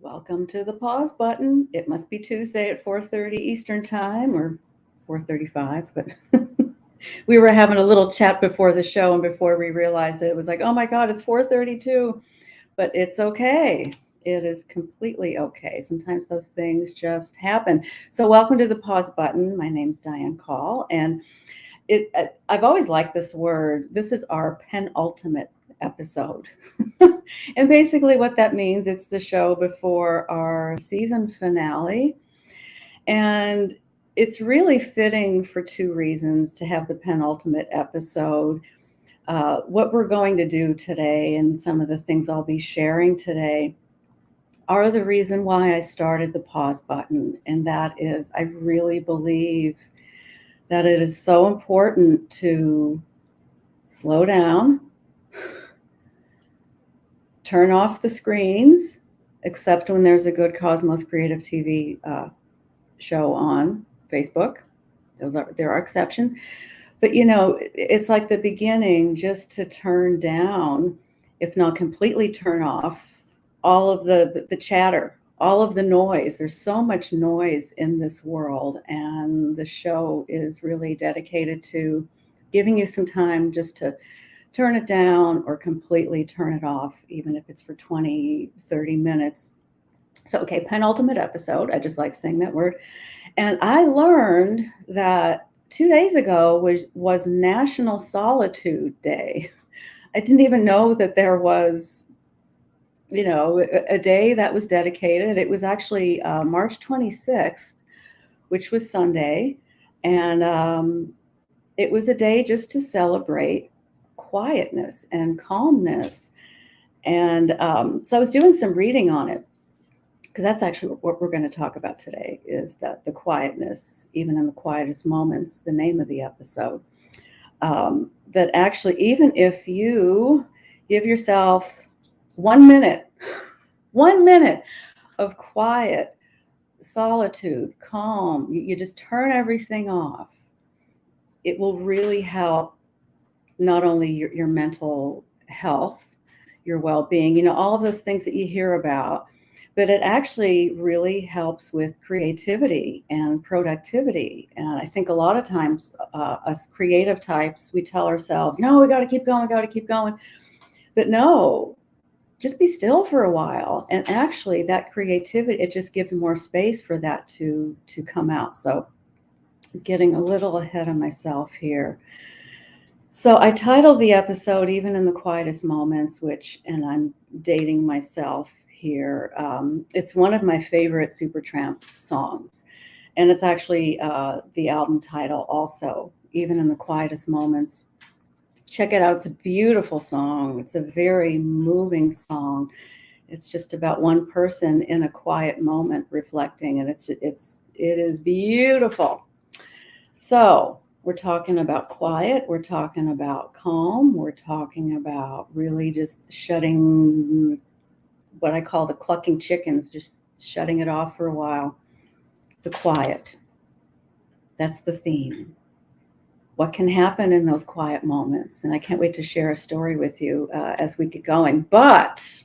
Welcome to the pause button. It must be Tuesday at 4:30 Eastern Time or 4:35, but we were having a little chat before the show, and before we realized it was like, oh my God, it's 4:32, but it's okay. It is completely okay. Sometimes those things just happen. So welcome to the pause button. My name's Diane Coll, and I've always liked this word. This is our penultimate episode. And basically what that means, it's the show before our season finale. And it's really fitting for two reasons to have the penultimate episode. What we're going to do today and some of the things I'll be sharing today are the reason why I started the pause button. And that is, I really believe that it is so important to slow down, turn off the screens, except when there's a good Cosmos Creative TV show on Facebook. There are exceptions. But, it's like the beginning, just to turn down, if not completely turn off, all of the chatter, all of the noise. There's so much noise in this world, and the show is really dedicated to giving you some time just to turn it down or completely turn it off, even if it's for 20, 30 minutes. So, okay, penultimate episode. I just like saying that word. And I learned that 2 days ago was National Solitude Day. I didn't even know that there was, a day that was dedicated. It was actually March 26th, which was Sunday. And it was a day just to celebrate quietness and calmness. And so I was doing some reading on it, because that's actually what we're going to talk about today, is that the quietness, even in the quietest moments, the name of the episode, that actually, even if you give yourself 1 minute, 1 minute of quiet, solitude, calm, you just turn everything off, it will really help not only your mental health, your well-being, all of those things that you hear about, but it actually really helps with creativity and productivity. And I think a lot of times us creative types, we tell ourselves, no, we got to keep going. But no, just be still for a while. And actually that creativity, it just gives more space for that to come out. So getting a little ahead of myself here. So I titled the episode, Even in the Quietest Moments, and I'm dating myself here. It's one of my favorite Supertramp songs. And it's actually the album title also, Even in the Quietest Moments. Check it out. It's a beautiful song. It's a very moving song. It's just about one person in a quiet moment reflecting, and it is beautiful. So we're talking about quiet. We're talking about calm. We're talking about really just shutting what I call the clucking chickens, just shutting it off for a while. The quiet. That's the theme. What can happen in those quiet moments? And I can't wait to share a story with you as we get going. But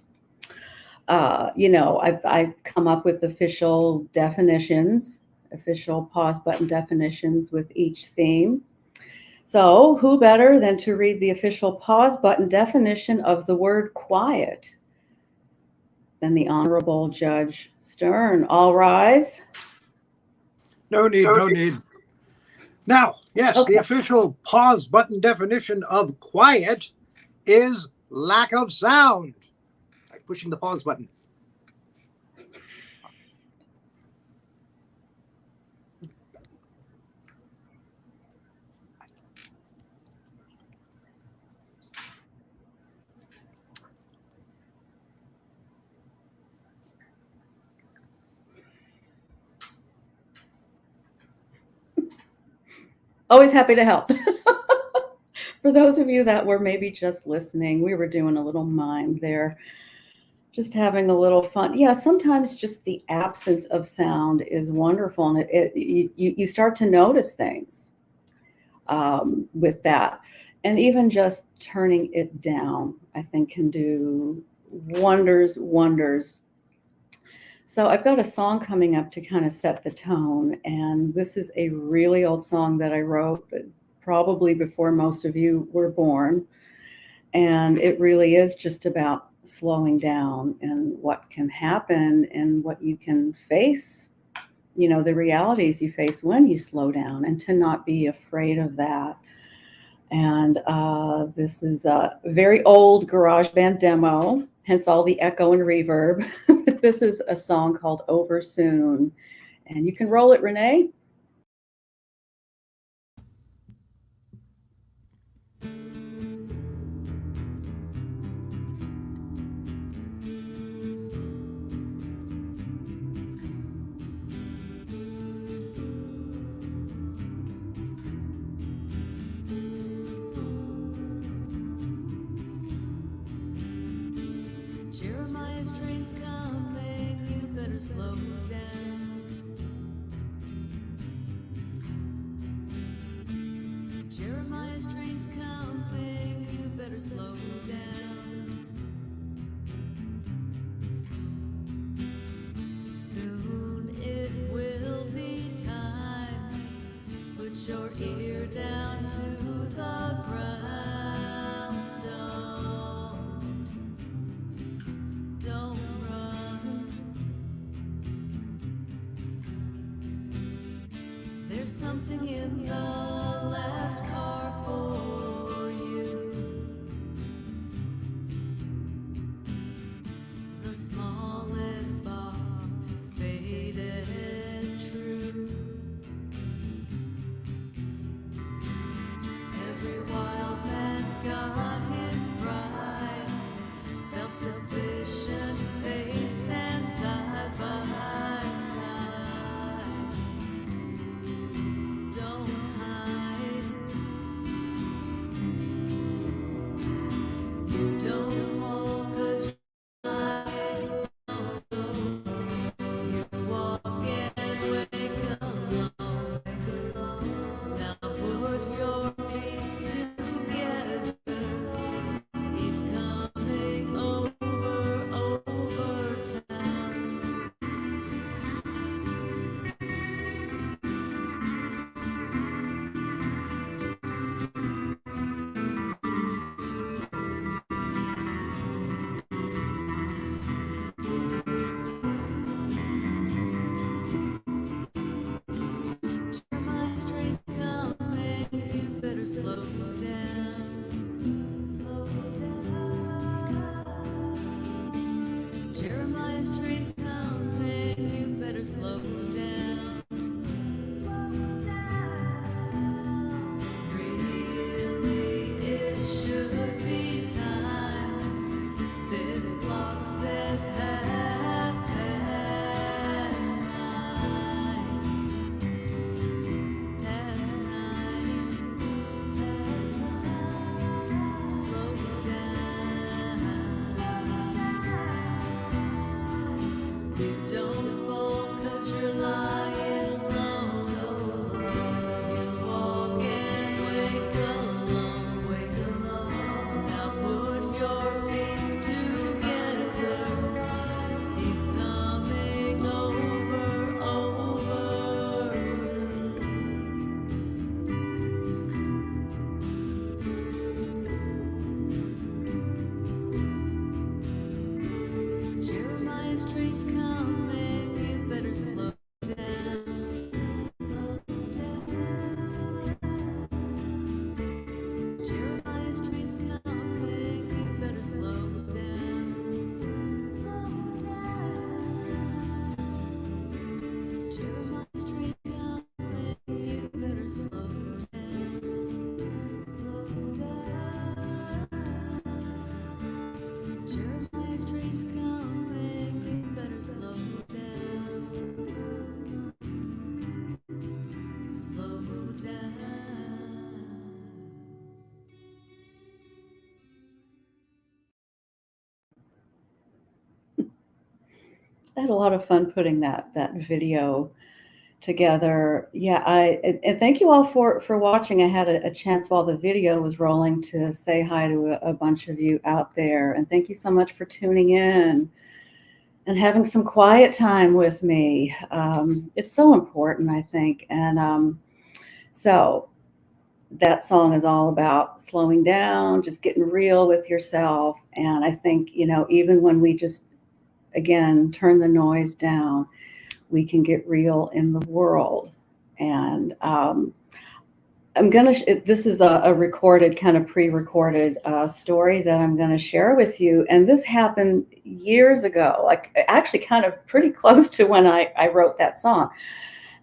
I've come up with official definitions, official pause button definitions with each theme. So, who better than to read the official pause button definition of the word quiet than the Honorable Judge Stern? All rise. No need. Now, yes, Okay. the official pause button definition of quiet is lack of sound. Like pushing the pause button. Always happy to help. For those of you that were maybe just listening, we were doing a little mime there, just having a little fun. Yeah, sometimes just the absence of sound is wonderful, and you start to notice things with that, and even just turning it down, I think, can do wonders. So I've got a song coming up to kind of set the tone, and this is a really old song that I wrote probably before most of you were born. And it really is just about slowing down and what can happen and what you can face, the realities you face when you slow down, and to not be afraid of that. And this is a very old GarageBand demo, hence all the echo and reverb. This is a song called Over Soon. And you can roll it, Renee. Jeremiah's train's coming, you better slow down. Jeremiah's train's coming, you better slow down. Soon it will be time. Put your ear down to the ground. Don't run. There's something in the last car for you. The smallest box, faded true. Every wild man's got his pride. Self-sufficient, they stand side by side. Don't hide. Quietest train's coming, you better slow down. Slow down. I had a lot of fun putting that video together. Yeah, and thank you all for watching. I had a chance while the video was rolling to say hi to a bunch of you out there, and thank you so much for tuning in and having some quiet time with me. It's so important, I think. And so that song is all about slowing down, just getting real with yourself. And I think, even when we just, again, turn the noise down, we can get real in the world. And this is a recorded, kind of pre-recorded story that I'm going to share with you. And this happened years ago, like actually kind of pretty close to when I wrote that song.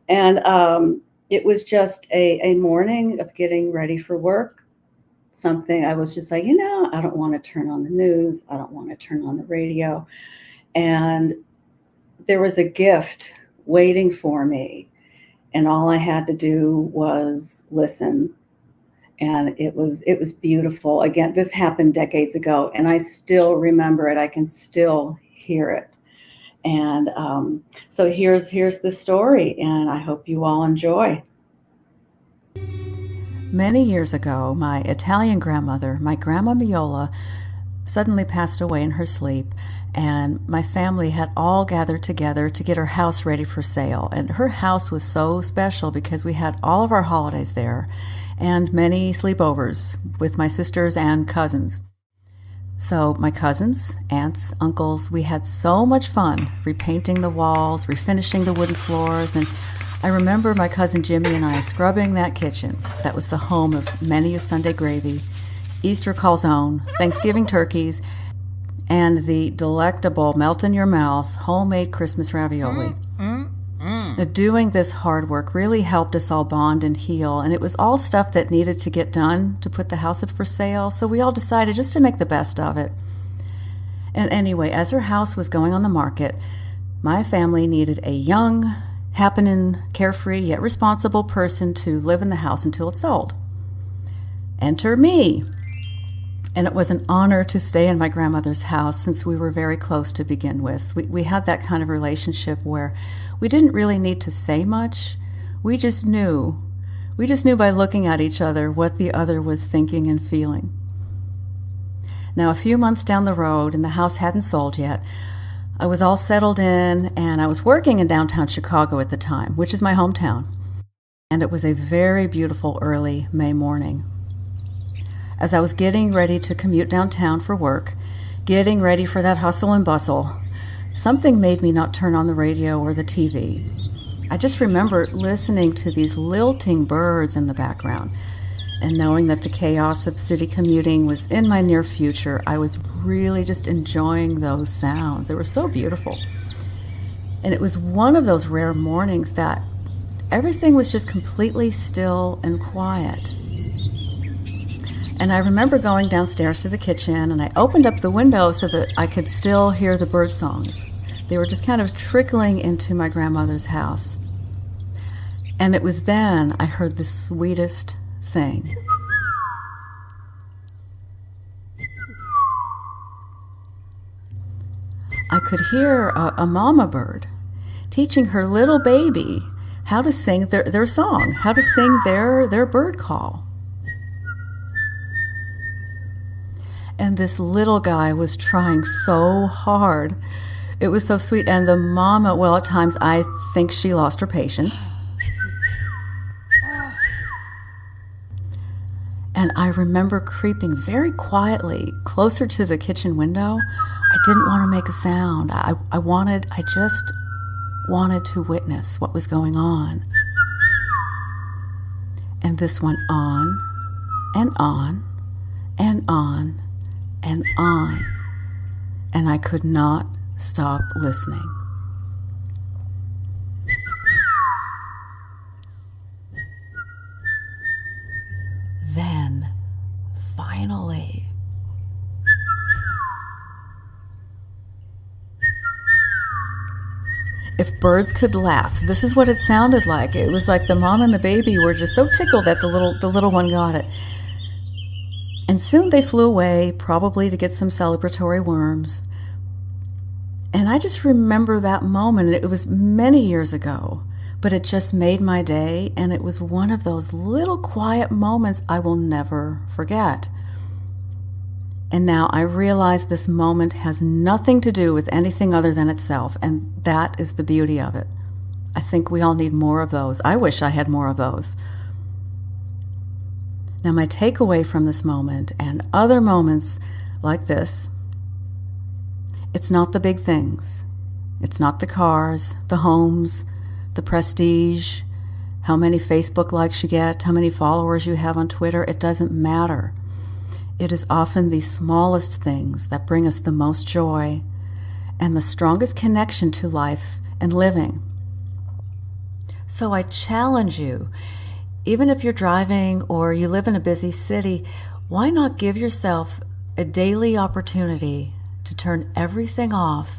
And it was just a morning of getting ready for work. Something I was just like, I don't want to turn on the news. I don't want to turn on the radio. And there was a gift waiting for me. And all I had to do was listen. And it was beautiful. Again, this happened decades ago, and I still remember it. I can still hear it. And so here's the story, and I hope you all enjoy. Many years ago, my Italian grandmother, my Grandma Miola, suddenly passed away in her sleep, and my family had all gathered together to get her house ready for sale. And her house was so special because we had all of our holidays there and many sleepovers with my sisters and cousins. So my cousins, aunts, uncles, we had so much fun repainting the walls, refinishing the wooden floors, and I remember my cousin Jimmy and I scrubbing that kitchen. That was the home of many a Sunday gravy, Easter calzone, Thanksgiving turkeys, and the delectable melt-in-your-mouth homemade Christmas ravioli. Now, doing this hard work really helped us all bond and heal, and it was all stuff that needed to get done to put the house up for sale, so we all decided just to make the best of it. And anyway, as her house was going on the market, my family needed a young, happening, carefree, yet responsible person to live in the house until it sold. Enter me. And it was an honor to stay in my grandmother's house since we were very close to begin with. We had that kind of relationship where we didn't really need to say much. We just knew. We just knew by looking at each other what the other was thinking and feeling. Now, a few months down the road, and the house hadn't sold yet, I was all settled in, and I was working in downtown Chicago at the time, which is my hometown. And it was a very beautiful early May morning. As I was getting ready to commute downtown for work, getting ready for that hustle and bustle, something made me not turn on the radio or the TV. I just remember listening to these lilting birds in the background, and knowing that the chaos of city commuting was in my near future, I was really just enjoying those sounds. They were so beautiful. And it was one of those rare mornings that everything was just completely still and quiet. And I remember going downstairs to the kitchen, and I opened up the window so that I could still hear the bird songs. They were just kind of trickling into my grandmother's house. And it was then I heard the sweetest thing. I could hear a mama bird teaching her little baby how to sing their song, how to sing their bird call. And this little guy was trying so hard. It was so sweet. And the mama, well, at times I think she lost her patience. And I remember creeping very quietly closer to the kitchen window. I didn't want to make a sound. I just wanted to witness what was going on. And this went on and on and on and on, and I could not stop listening. Then, finally, if birds could laugh. This is what it sounded like. It was like the mom and the baby were just so tickled that the little one got it. And soon they flew away, probably to get some celebratory worms. And I just remember that moment. It was many years ago, but it just made my day, and it was one of those little quiet moments I will never forget. And now I realize this moment has nothing to do with anything other than itself, and that is the beauty of it. I think we all need more of those. I wish I had more of those. Now, my takeaway from this moment and other moments like this, it's not the big things. It's not the cars, the homes, the prestige, how many Facebook likes you get, how many followers you have on Twitter. It doesn't matter. It is often the smallest things that bring us the most joy and the strongest connection to life and living. So I challenge you, even if you're driving or you live in a busy city, why not give yourself a daily opportunity to turn everything off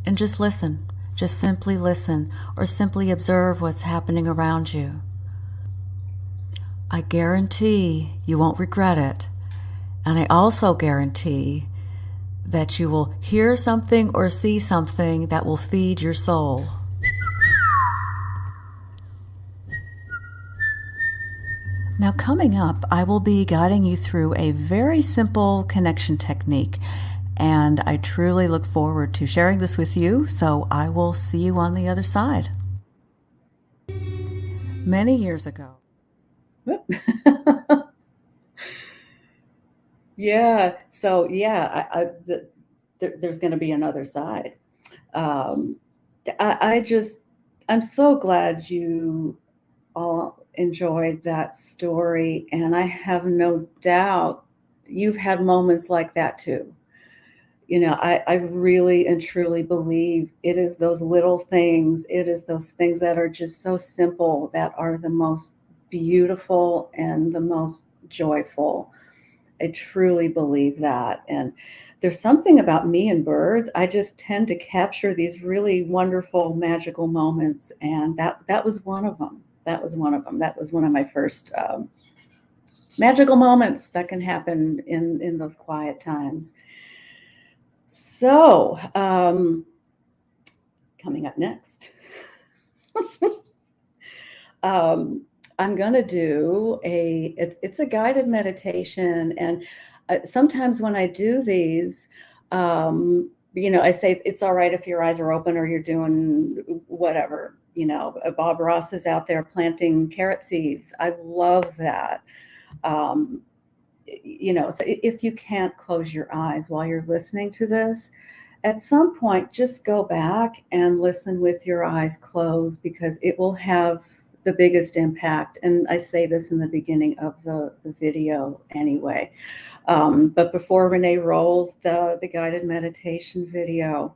and just listen, just simply listen, or simply observe what's happening around you. I guarantee you won't regret it. And I also guarantee that you will hear something or see something that will feed your soul. Now, coming up, I will be guiding you through a very simple connection technique, and I truly look forward to sharing this with you, so I will see you on the other side. Many years ago. Yeah, so yeah, there's going to be another side. I'm so glad you all enjoyed that story, and I have no doubt you've had moments like that too. You know, I really and truly believe it is those little things, it is those things that are just so simple that are the most beautiful and the most joyful. I truly believe that. And there's something about me and birds. I just tend to capture these really wonderful, magical moments, and that was one of them. That was one of them. That was one of my first magical moments that can happen in those quiet times. So, coming up next, I'm going to do it's a guided meditation. And sometimes when I do these, I say it's all right if your eyes are open or you're doing whatever. Bob Ross is out there planting carrot seeds. I love that. So if you can't close your eyes while you're listening to this, at some point, just go back and listen with your eyes closed, because it will have the biggest impact. And I say this in the beginning of the video anyway. But before Renée rolls the guided meditation video,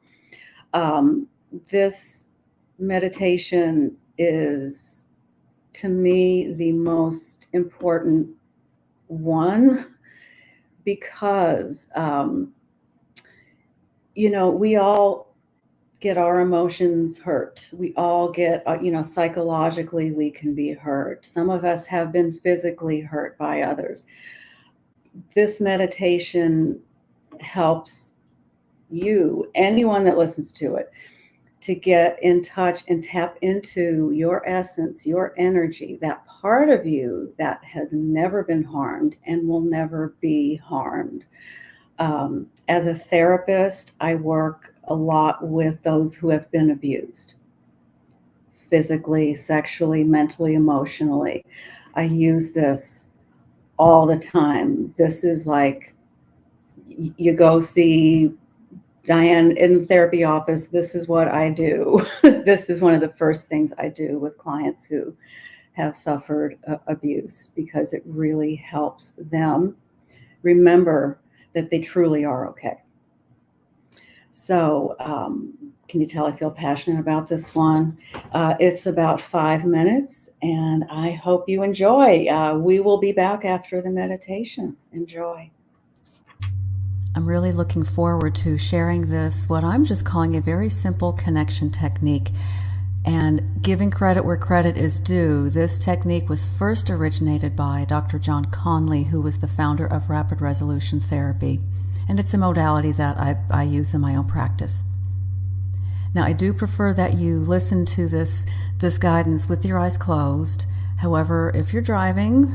this meditation is, to me, the most important one, because we all get our emotions hurt. We all get psychologically we can be hurt. Some of us have been physically hurt by others. This meditation helps you, anyone that listens to it, to get in touch and tap into your essence, your energy, that part of you that has never been harmed and will never be harmed. As a therapist, I work a lot with those who have been abused, physically, sexually, mentally, emotionally. I use this all the time. This is like, you go see Diane in the therapy office, this is what I do. This is one of the first things I do with clients who have suffered abuse, because it really helps them remember that they truly are okay. So can you tell I feel passionate about this one? It's about 5 minutes, and I hope you enjoy. We will be back after the meditation. Enjoy. I'm really looking forward to sharing this, what I'm just calling a very simple connection technique. And giving credit where credit is due, this technique was first originated by Dr. John Conley, who was the founder of rapid resolution therapy. And it's a modality that I use in my own practice. Now, I do prefer that you listen to this guidance with your eyes closed. However, if you're driving,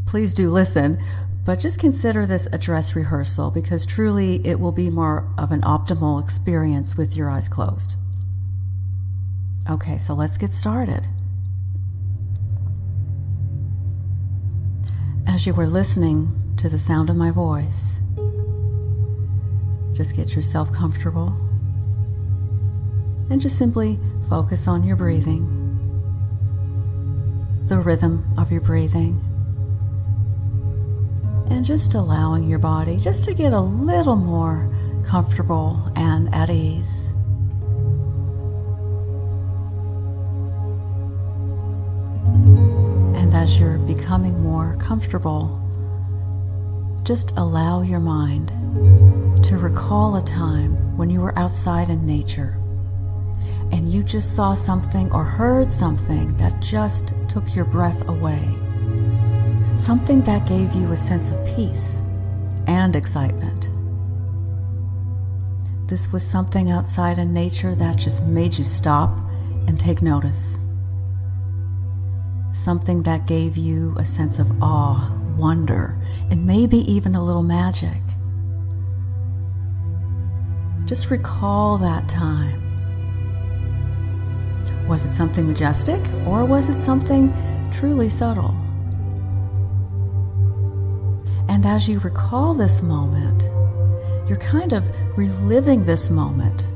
please do listen, but just consider this a dress rehearsal, because truly it will be more of an optimal experience with your eyes closed. Okay, so let's get started. As you were listening to the sound of my voice, just get yourself comfortable and just simply focus on your breathing, the rhythm of your breathing, and just allowing your body just to get a little more comfortable and at ease. And as you're becoming more comfortable, just allow your mind to recall a time when you were outside in nature and you just saw something or heard something that just took your breath away. Something that gave you a sense of peace and excitement. This was something outside in nature that just made you stop and take notice. Something that gave you a sense of awe, wonder, and maybe even a little magic. Just recall that time. Was it something majestic, or was it something truly subtle? And as you recall this moment, you're kind of reliving this moment,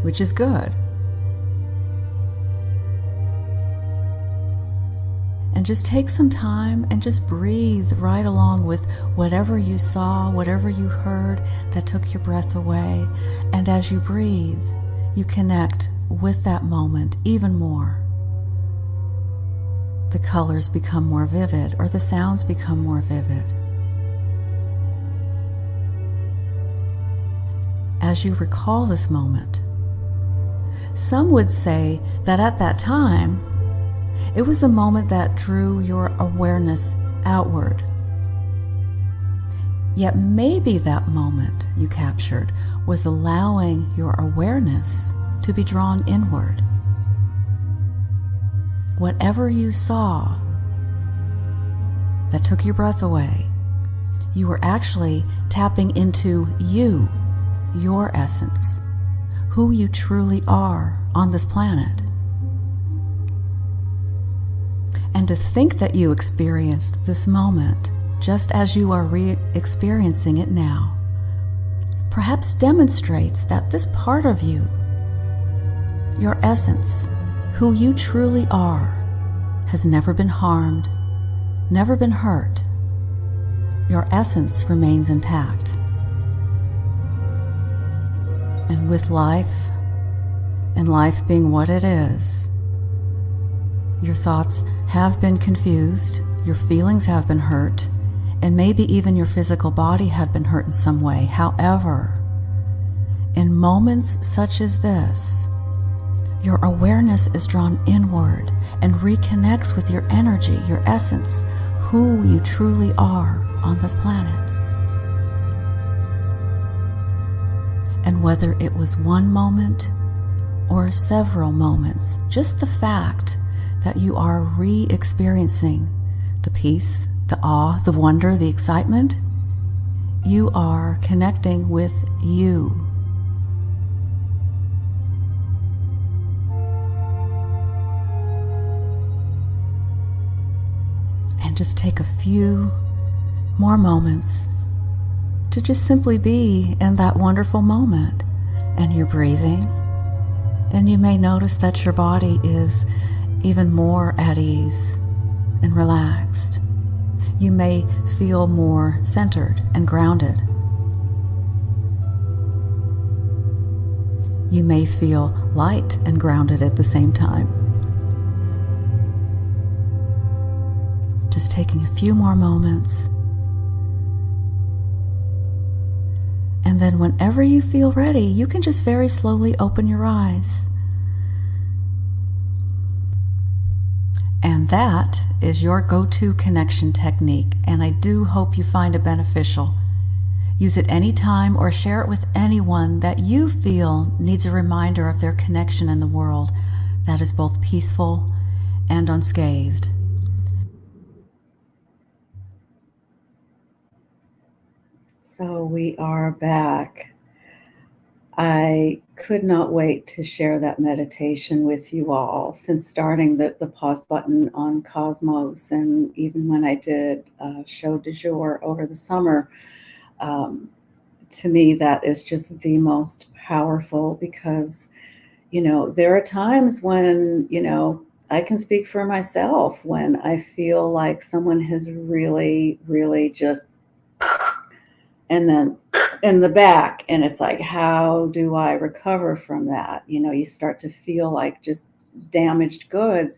which is good. And just take some time and just breathe right along with whatever you saw, whatever you heard that took your breath away. And as you breathe, you connect with that moment even more. The colors become more vivid, or the sounds become more vivid. As you recall this moment, some would say that at that time, it was a moment that drew your awareness outward. Yet maybe that moment you captured was allowing your awareness to be drawn inward. Whatever you saw that took your breath away, you were actually tapping into you, your essence, who you truly are on this planet. And to think that you experienced this moment just as you are re-experiencing it now, perhaps demonstrates that this part of you, your essence, who you truly are, has never been harmed, never been hurt. Your essence remains intact. And with life, and life being what it is, your thoughts have been confused, your feelings have been hurt, and maybe even your physical body had been hurt in some way. However, in moments such as this, your awareness is drawn inward and reconnects with your energy, your essence, who you truly are on this planet. And whether it was one moment or several moments, just the fact that you are re-experiencing the peace, the awe, the wonder, the excitement, you are connecting with you. And just take a few more moments to just simply be in that wonderful moment. And you're breathing, and you may notice that your body is even more at ease and relaxed. You may feel more centered and grounded. You may feel light and grounded at the same time. Just taking a few more moments. And then whenever you feel ready, you can just very slowly open your eyes. And that is your go-to connection technique, and I do hope you find it beneficial. Use it anytime or share it with anyone that you feel needs a reminder of their connection in the world that is both peaceful and unscathed. So we are back. I could not wait to share that meditation with you all since starting the pause button on Cosmos, and even when I did show du jour over the summer. To me, that is just the most powerful, because, there are times when, I can speak for myself when I feel like someone has really, really just, and then in the back, and it's like, how do I recover from that? You start to feel like just damaged goods.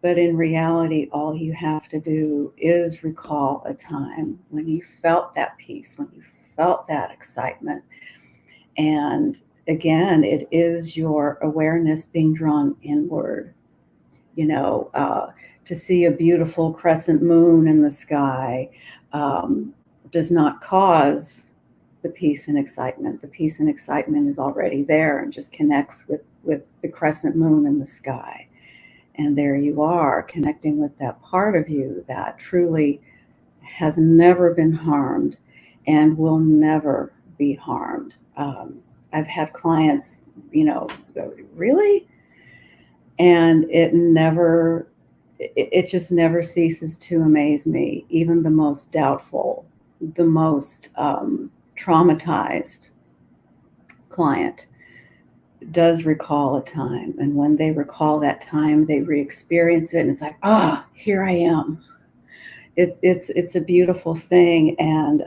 But in reality, all you have to do is recall a time when you felt that peace, when you felt that excitement. And again, it is your awareness being drawn inward. To see a beautiful crescent moon in the sky does not cause the peace and excitement. The peace and excitement is already there and just connects with the crescent moon in the sky. And there you are, connecting with that part of you that truly has never been harmed and will never be harmed. I've had clients, go, really? And it just never ceases to amaze me. Even the most doubtful, the most traumatized client does recall a time, and when they recall that time, they re-experience it, and it's like, here I am. It's a beautiful thing. And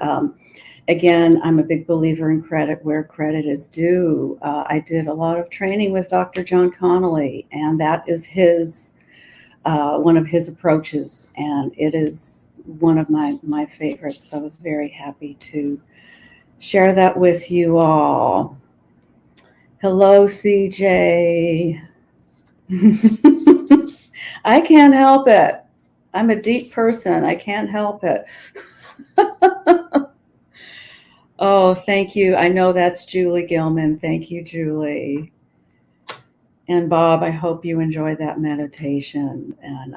again, I'm a big believer in credit where credit is due. I did a lot of training with Dr. John Connolly, and that is his one of his approaches, and it is one of my favorites. So I was very happy to share that with you all. Hello, CJ. I can't help it. I'm a deep person. I can't help it. Oh, thank you. I know that's Julie Gilman. Thank you, Julie. And Bob, I hope you enjoyed that meditation. And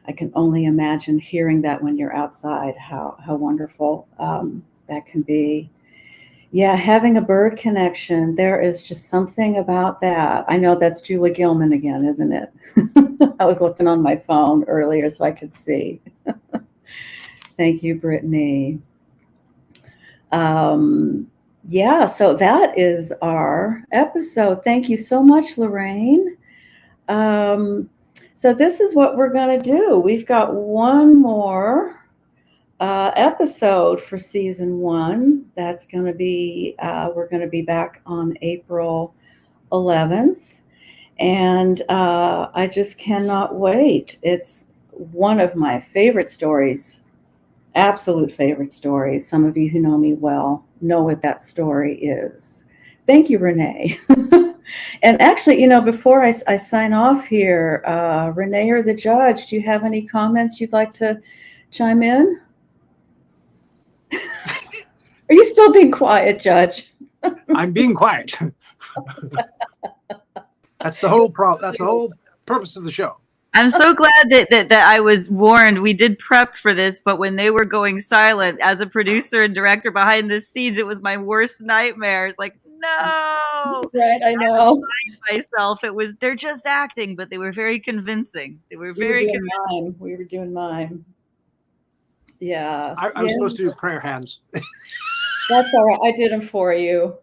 I can only imagine hearing that when you're outside, how wonderful that can be. Yeah, having a bird connection, there is just something about that. I know that's Julie Gilman again, isn't it? I was looking on my phone earlier so I could see. Thank you, Brittany. Yeah, so that is our episode. Thank you so much, Lorraine. So this is what we're going to do. We've got one more episode for season 1. That's going to be, we're going to be back on April 11th. And I just cannot wait. It's one of my favorite stories, absolute favorite stories. Some of you who know me well know what that story is. Thank you, Renee. And actually, before I sign off here, Renee or the judge, do you have any comments you'd like to chime in? Are you still being quiet, Judge? I'm being quiet. That's the whole That's the whole purpose of the show. I'm so glad that I was warned. We did prep for this, but when they were going silent, as a producer and director behind the scenes, it was my worst nightmare. It's like, no. Right, I know. Myself, they're just acting, but they were very convincing. They were very convincing. We were doing mime. Yeah. I was supposed to do prayer hands. That's all right. I did them for you.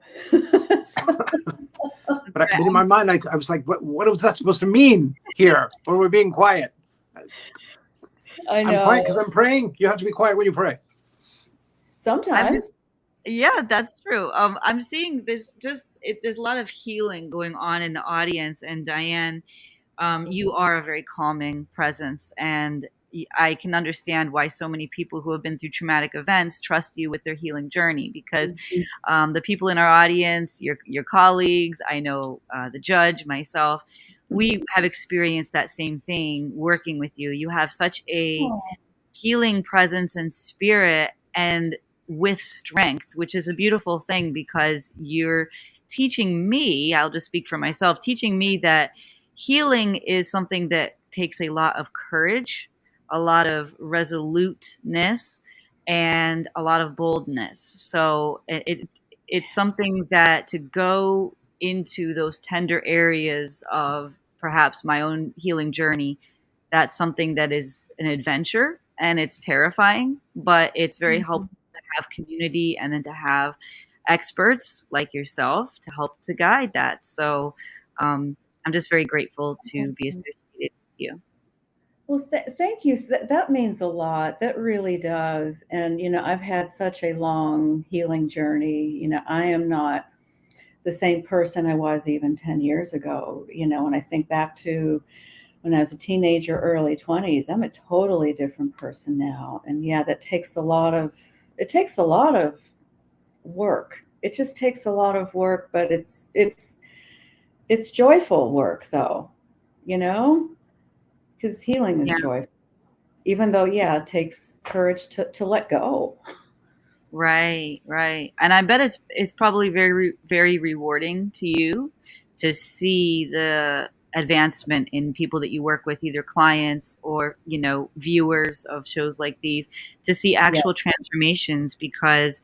But in my mind, I was like, what was that supposed to mean here? Or we're being quiet. I know. I'm quiet because I'm praying. You have to be quiet when you pray. Sometimes. Yeah, that's true. I'm seeing there's a lot of healing going on in the audience. And Diane, you are a very calming presence, and I can understand why so many people who have been through traumatic events trust you with their healing journey, because the people in our audience, your colleagues, I know the judge, myself, we have experienced that same thing working with you. You have such a healing presence and spirit, and with strength, which is a beautiful thing, because you're teaching me, I'll just speak for myself, teaching me that healing is something that takes a lot of courage, a lot of resoluteness, and a lot of boldness. So it's something that, to go into those tender areas of perhaps my own healing journey, that's something that is an adventure, and it's terrifying, but it's very helpful to have community, and then to have experts like yourself to help to guide that. So I'm just very grateful to be associated with you. Well, thank you. That means a lot. That really does. And, I've had such a long healing journey. I am not the same person I was even 10 years ago. When I think back to when I was a teenager, early 20s, I'm a totally different person now. And yeah, it takes a lot of work. It just takes a lot of work, but it's joyful work though, because healing is joyful, even though, it takes courage to let go. Right. And I bet it's probably very, very rewarding to you to see the advancement in people that you work with, either clients or, viewers of shows like these, to see actual transformations. Because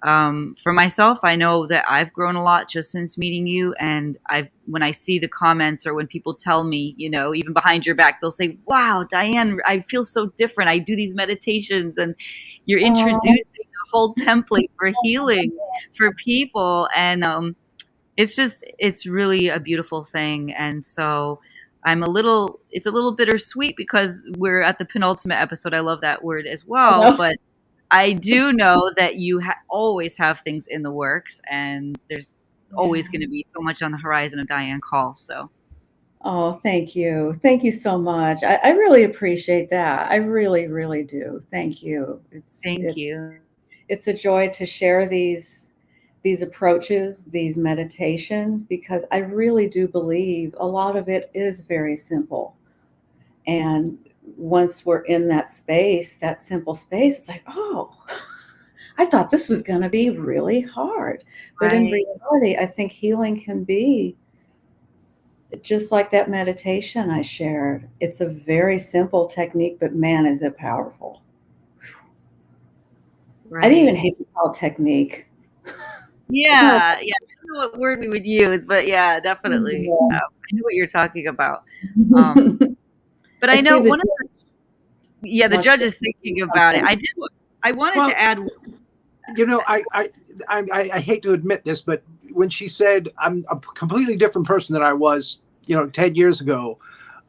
for myself, I know that I've grown a lot just since meeting you. And when I see the comments, or when people tell me, even behind your back, they'll say, "Wow, Diane, I feel so different. I do these meditations, and you're introducing a whole template for healing for people." And it's really a beautiful thing. And so it's a little bittersweet, because we're at the penultimate episode. I love that word as well, but I do know that you always have things in the works, and there's always going to be so much on the horizon of Diane Coll. So, oh, thank you so much. I really appreciate that. I really, really do. Thank you. Thank you. It's a joy to share these approaches, these meditations, because I really do believe a lot of it is very simple. And once we're in that space, that simple space, it's like, oh, I thought this was going to be really hard. But in reality, I think healing can be just like that meditation I shared. It's a very simple technique, but man, is it powerful. I didn't even hate to call it technique. Yeah. I don't know what word we would use, but yeah, definitely. I know what you're talking about. But I know one of the judge is thinking about it. I wanted to add. I hate to admit this, but when she said I'm a completely different person than I was, 10 years ago,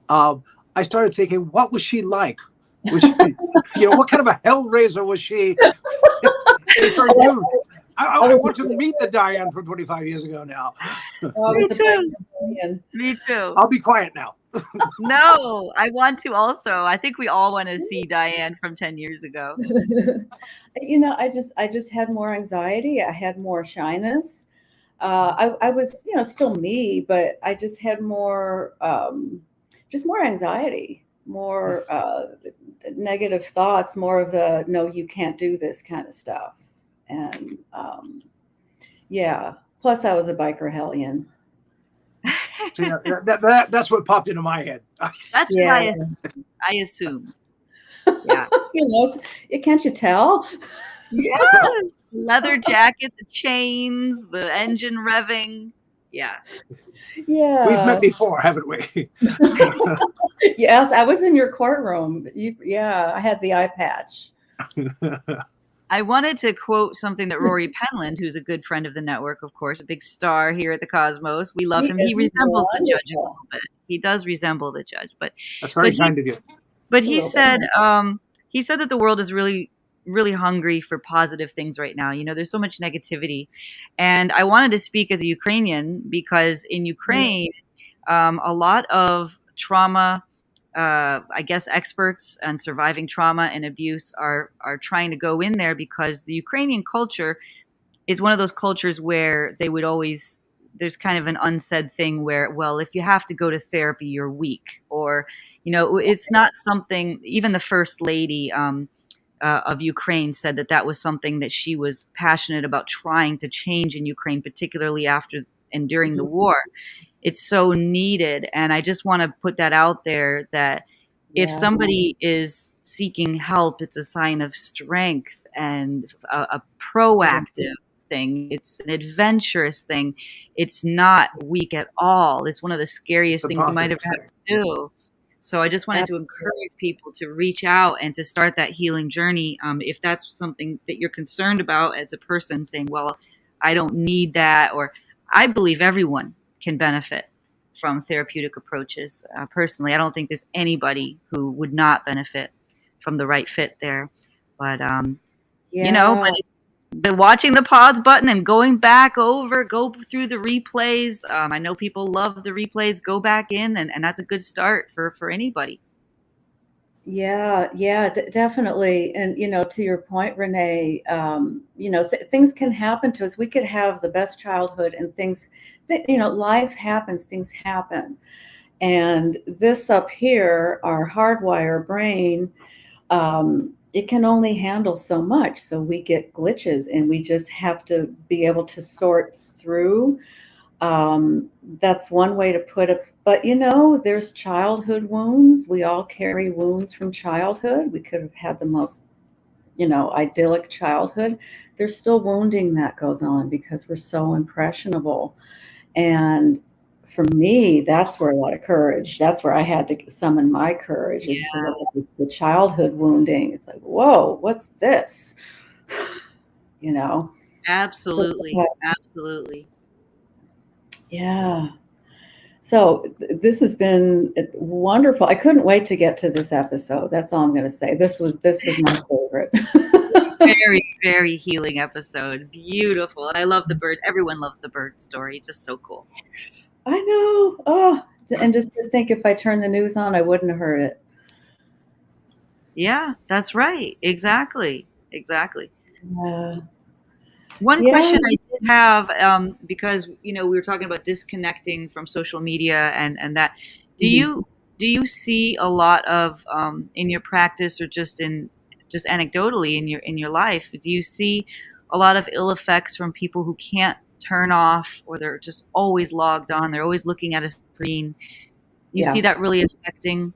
I started thinking, what was she like? Was she, what kind of a hellraiser was she in her youth? I want to meet the Diane from 25 years ago now. Me too. Me too. I'll be quiet now. No, I want to also. I think we all want to see Diane from 10 years ago. I just had more anxiety. I had more shyness. I was, still me, but I just had more anxiety, more negative thoughts, more of the, no, you can't do this kind of stuff. And plus I was a biker hellion. So, that's what popped into my head. That's what I assume. Yeah. Can't you tell? Yeah. Leather jacket, the chains, the engine revving. Yeah. Yeah. We've met before, haven't we? Yes, I was in your courtroom. I had the eye patch. I wanted to quote something that Rory Penland, who's a good friend of the network, of course, a big star here at the Cosmos. We love him. He resembles the judge a little bit. He does resemble the judge, but that's very kind of you. But he said that the world is really, really hungry for positive things right now. There's so much negativity, and I wanted to speak as a Ukrainian, because in Ukraine, a lot of trauma. I guess experts on surviving trauma and abuse are trying to go in there, because the Ukrainian culture is one of those cultures where they would always there's kind of an unsaid thing where, well, if you have to go to therapy, you're weak, or, it's not something. Even the first lady of Ukraine said that was something that she was passionate about trying to change in Ukraine, particularly after and during the war. It's so needed. And I just want to put that out there, that if somebody is seeking help, it's a sign of strength and a proactive thing. It's an adventurous thing. It's not weak at all. It's one of the scariest things you might ever have to do. So I just wanted to encourage people to reach out and to start that healing journey. If that's something that you're concerned about as a person, saying, well, I don't need that, or I believe everyone can benefit from therapeutic approaches. Personally, I don't think there's anybody who would not benefit from the right fit there. But, but the watching the pause button and going back over, go through the replays. I know people love the replays. Go back in, and that's a good start for anybody. Yeah, definitely. And, to your point, Renee, things can happen to us. We could have the best childhood and things that, life happens, things happen. And this up here, our hardwire brain, it can only handle so much. So we get glitches, and we just have to be able to sort through. That's one way to put it. But, there's childhood wounds. We all carry wounds from childhood. We could have had the most, idyllic childhood. There's still wounding that goes on because we're so impressionable. And for me, that's where a lot of courage, that's where I had to summon my courage, is to look at the childhood wounding. It's like, whoa, what's this? Absolutely. Absolutely. Yeah. So this has been wonderful. I couldn't wait to get to this episode. That's all I'm going to say. This was my favorite. Very, very healing episode. Beautiful. And I love the bird. Everyone loves the bird story. Just so cool. I know. Oh, and just to think, if I turned the news on, I wouldn't have heard it. Yeah, that's right. Exactly. Yeah. One question I did have, because we were talking about disconnecting from social media and that. Do you see a lot of in your practice, or just anecdotally in your life? Do you see a lot of ill effects from people who can't turn off, or they're just always logged on? They're always looking at a screen. You see that really affecting?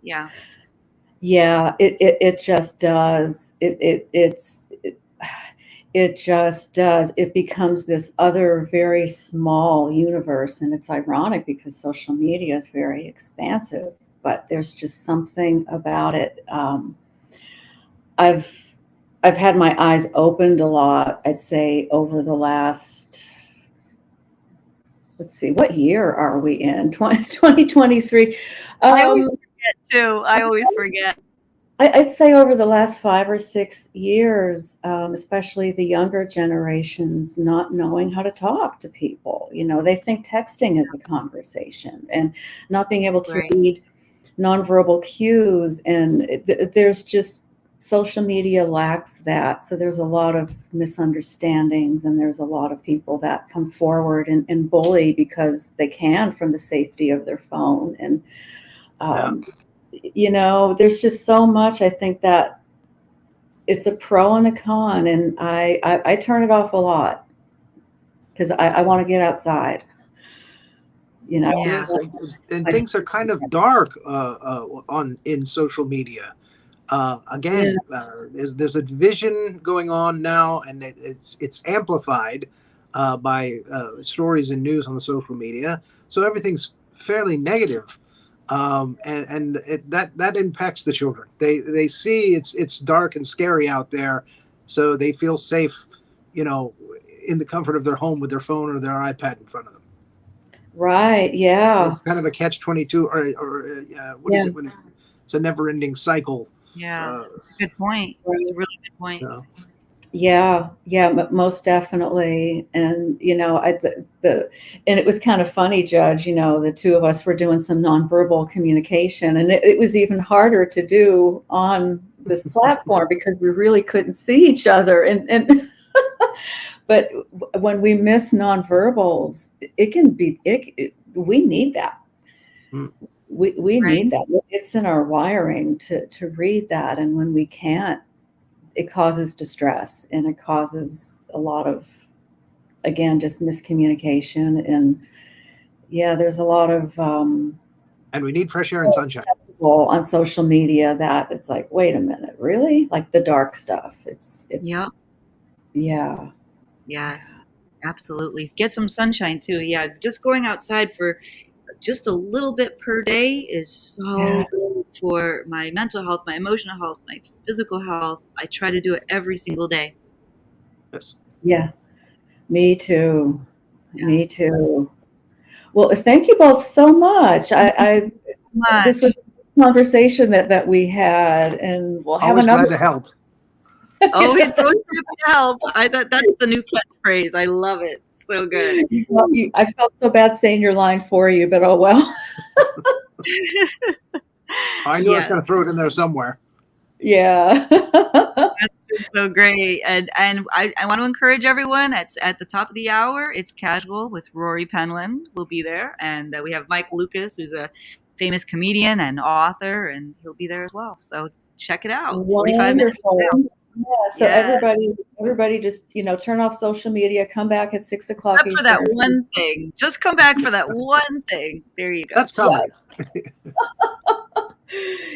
Yeah. Yeah, it just does. It just does. It becomes this other very small universe. And it's ironic because social media is very expansive, but there's just something about it. I've had my eyes opened a lot, I'd say, over the last, let's see, what year are we in? 2023. I always forget too. I always forget. I'd say over the last 5 or 6 years, especially the younger generations, not knowing how to talk to people. They think texting is a conversation, and not being able to read nonverbal cues. And there's just, social media lacks that. So there's a lot of misunderstandings, and there's a lot of people that come forward and bully because they can, from the safety of their phone. And, there's just so much. I think that it's a pro and a con, and I turn it off a lot because I want to get outside. Yes, and things are kind of dark in social media. There's a division going on now, and it's amplified by stories and news on the social media. So everything's fairly negative. And that impacts the children. They see it's dark and scary out there, so they feel safe, in the comfort of their home with their phone or their iPad in front of them. Right. Yeah. It's kind of a catch-22, or what is it when it's a never-ending cycle? Yeah. Good point. It's a really good point. Yeah, most definitely. And, and it was kind of funny, Judge, the two of us were doing some nonverbal communication, and it was even harder to do on this platform because we really couldn't see each other. And But when we miss nonverbals, it can be, we need that. Mm. We Right. need that. It's in our wiring to read that. And when we can't, it causes distress, and it causes a lot of, again, just miscommunication. And yeah, there's a lot of And we need fresh air and sunshine. on social media that it's like, wait a minute, really? Like the dark stuff. It's Yep. yeah. Yes, absolutely. Get some sunshine too. Yeah, just going outside for just a little bit per day is so Yeah. good for my mental health, my emotional health, my physical health. I try to do it every single day. Yes. Yeah. Me too. Yeah. Me too. Well, thank you both so much. I this was a conversation that we had, and we'll have Always another. glad to help. Always happy to help. That's the new catchphrase. I love it. So good. I felt so bad saying your line for you, but oh well. I knew I was Yes. going to throw it in there somewhere. Yeah. That's just so great. And I want to encourage everyone at the top of the hour, it's Casual with Rory Penland will be there. And we have Mike Lucas, who's a famous comedian and author, and he'll be there as well. So check it out. 45 minutes from Wonderful. now. Yeah. So Yes. everybody just, turn off social media, come back at 6 o'clock Except for that Eastern. one thing. Just come back for that one thing. There you go. That's comedy.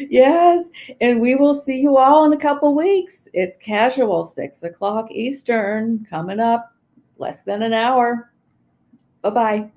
Yes. And we will see you all in a couple weeks. It's Casual, 6 o'clock Eastern, coming up less than an hour. Bye-bye.